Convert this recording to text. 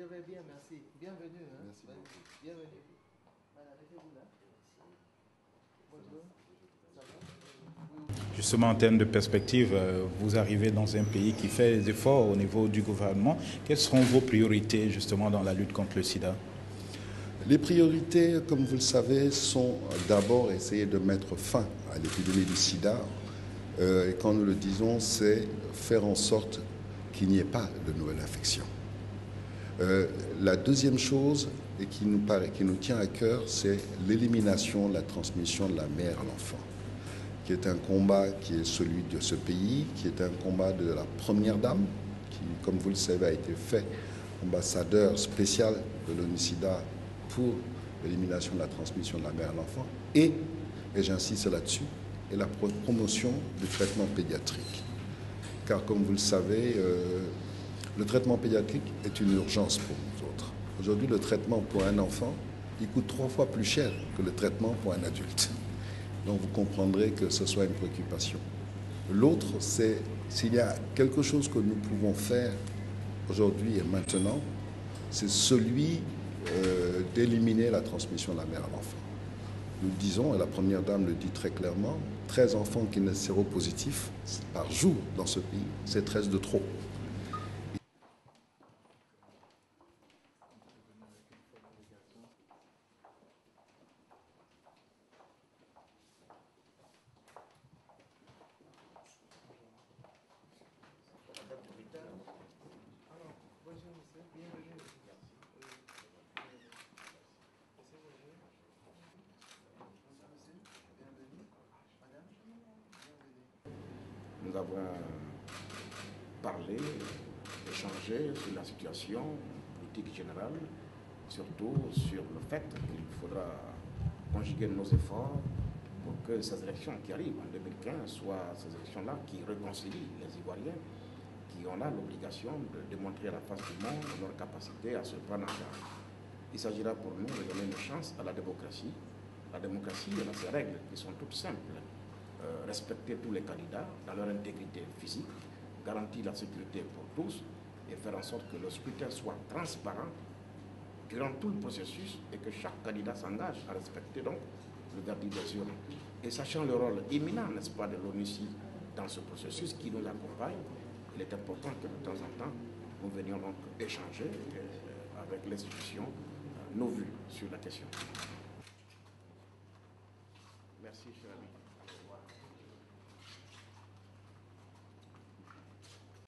vais bien, merci. Bienvenue. Hein? Merci beaucoup. Bienvenue. Voilà, mettez-vous là. Bonjour. Ça va? Justement, en termes de perspective, vous arrivez dans un pays qui fait des efforts au niveau du gouvernement. Quelles seront vos priorités justement dans la lutte contre le sida? Les priorités, comme vous le savez, sont d'abord essayer de mettre fin à l'épidémie du sida. Et quand nous le disons, c'est faire en sorte qu'il n'y ait pas de nouvelles infections. La deuxième chose, et qui nous tient à cœur, c'est l'élimination de la transmission de la mère à l'enfant, qui est un combat qui est celui de ce pays, qui est un combat de la première dame, qui, comme vous le savez, a été fait ambassadeur spécial de l'ONU-SIDA pour l'élimination de la transmission de la mère à l'enfant, et j'insiste là-dessus, et la promotion du traitement pédiatrique. Car comme vous le savez, le traitement pédiatrique est une urgence pour nous autres. Aujourd'hui, le traitement pour un enfant, il coûte 3 fois plus cher que le traitement pour un adulte. Donc vous comprendrez que ce soit une préoccupation. L'autre, c'est s'il y a quelque chose que nous pouvons faire aujourd'hui et maintenant, c'est celui d'éliminer la transmission de la mère à l'enfant. Nous le disons, et la Première Dame le dit très clairement, 13 enfants qui naissent séropositifs par jour dans ce pays, c'est 13 de trop. Bonjour, monsieur. Bienvenue. Nous avons parlé, échangé sur la situation politique générale, surtout sur le fait qu'il faudra conjuguer nos efforts pour que ces élections qui arrivent en 2015 soient ces élections-là qui réconcilient les Ivoiriens, qui ont là l'obligation de démontrer à la face du monde leur capacité à se prendre en charge. Il s'agira pour nous de donner une chance à la démocratie. La démocratie, elle a ses règles qui sont toutes simples. Respecter tous les candidats dans leur intégrité physique, garantir la sécurité pour tous et faire en sorte que le scrutin soit transparent durant tout le processus et que chaque candidat s'engage à respecter donc le verdict des urnes. Et sachant le rôle imminent, n'est-ce pas, de l'ONUCI dans ce processus qui nous accompagne, il est important que de temps en temps, nous venions donc échanger avec l'institution nos vues sur la question. Merci, cher ami.